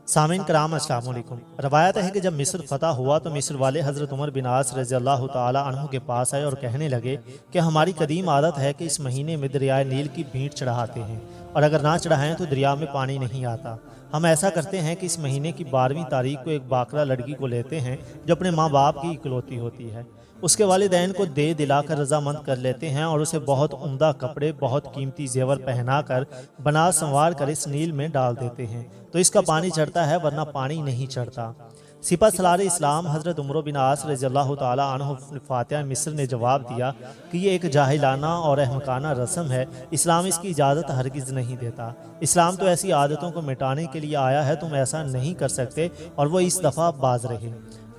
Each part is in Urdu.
سامعین کرام السلام علیکم۔ روایت ہے کہ جب مصر فتح ہوا تو مصر والے حضرت عمر بن عاص رضی اللہ تعالی عنہ کے پاس آئے اور کہنے لگے کہ ہماری قدیم عادت ہے کہ اس مہینے میں دریائے نیل کی بھینٹ چڑھاتے ہیں، اور اگر نہ چڑھائیں تو دریا میں پانی نہیں آتا۔ ہم ایسا کرتے ہیں کہ اس مہینے کی 12ویں تاریخ کو ایک باکرہ لڑکی کو لیتے ہیں جو اپنے ماں باپ کی اکلوتی ہوتی ہے، اس کے والدین کو دے دلا کر رضامند کر لیتے ہیں اور اسے بہت عمدہ کپڑے، بہت قیمتی زیور پہنا کر بنا سنوار کر اس نیل میں ڈال دیتے ہیں تو اس کا پانی چڑھتا ہے، ورنہ پانی نہیں چڑھتا۔ سپہ سالار اسلام حضرت عمر بن عاص رضی اللہ تعالی عنہ فاتح مصر نے جواب دیا کہ یہ ایک جاہلانہ اور احمقانہ رسم ہے، اسلام اس کی اجازت ہرگز نہیں دیتا۔ اسلام تو ایسی عادتوں کو مٹانے کے لیے آیا ہے، تم ایسا نہیں کر سکتے، اور وہ اس دفعہ باز رہے۔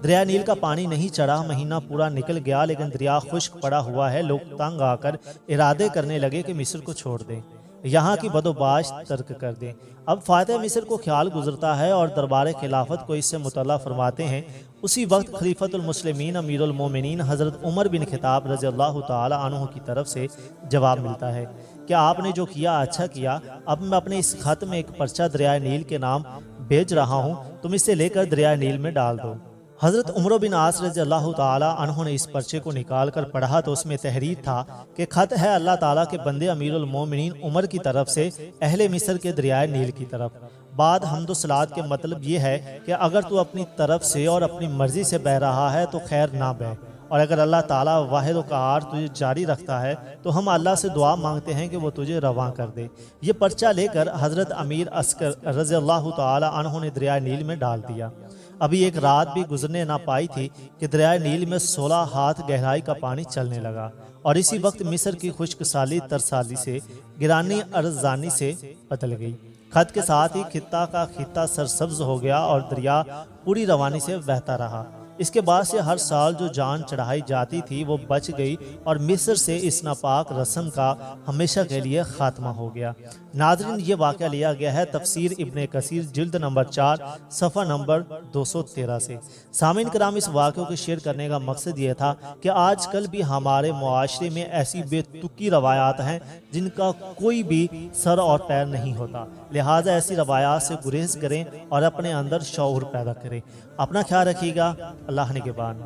دریا نیل کا پانی نہیں چڑھا، مہینہ پورا نکل گیا، لیکن دریا خشک پڑا ہوا ہے۔ لوگ تنگ آ کر ارادے کرنے لگے کہ مصر کو چھوڑ دیں، یہاں کی بدوباش ترک کر دیں۔ اب فاتح مصر کو خیال گزرتا ہے اور دربار خلافت کو اس سے مطلع فرماتے ہیں۔ اسی وقت خلیفۃ المسلمین امیر المومنین حضرت عمر بن خطاب رضی اللہ تعالی عنہ کی طرف سے جواب ملتا ہے کہ آپ نے جو کیا اچھا کیا، اب میں اپنے اس خط میں ایک پرچہ دریائے نیل کے نام بھیج رہا ہوں، تم اسے لے کر دریائے نیل میں ڈال دو۔ حضرت عمر بن عاص رضی اللہ تعالی عنہ نے اس پرچے کو نکال کر پڑھا تو اس میں تحریر تھا کہ خط ہے اللہ تعالیٰ کے بندے امیر المومنین عمر کی طرف سے اہل مصر کے دریائے نیل کی طرف۔ بعد حمد و صلات کے مطلب یہ ہے کہ اگر تو اپنی طرف سے اور اپنی مرضی سے بہ رہا ہے تو خیر نہ بہ، اور اگر اللہ تعالیٰ واحد و قہار تجھے جاری رکھتا ہے تو ہم اللہ سے دعا مانگتے ہیں کہ وہ تجھے رواں کر دے۔ یہ پرچہ لے کر حضرت امیر عسکر رضی اللہ تعالی عنہ نے دریائے نیل میں ڈال دیا۔ ابھی ایک رات بھی گزرنے نہ پائی تھی کہ دریائے نیل میں 16 ہاتھ گہرائی کا پانی چلنے لگا، اور اسی وقت مصر کی خشک سالی ترسالی سے گرانی ارزانی سے بدل گئی۔ خط کے ساتھ ہی خطہ کا خطہ سرسبز ہو گیا اور دریا پوری روانی سے بہتا رہا۔ اس کے بعد سے ہر سال جو جان چڑھائی جاتی تھی وہ بچ گئی، اور مصر سے اس ناپاک رسم کا ہمیشہ کے لیے خاتمہ ہو گیا۔ ناظرین، یہ واقعہ لیا گیا ہے تفسیر ابن کثیر جلد نمبر 4 صفحہ نمبر 213 سے۔ سامعین کرام، اس واقعے کو شیئر کرنے کا مقصد یہ تھا کہ آج کل بھی ہمارے معاشرے میں ایسی بے تکی روایات ہیں جن کا کوئی بھی سر اور پیر نہیں ہوتا، لہٰذا ایسی روایات سے گریز کریں اور اپنے اندر شعور پیدا کریں۔ اپنا خیال رکھیے گا، اللہ نگہبان۔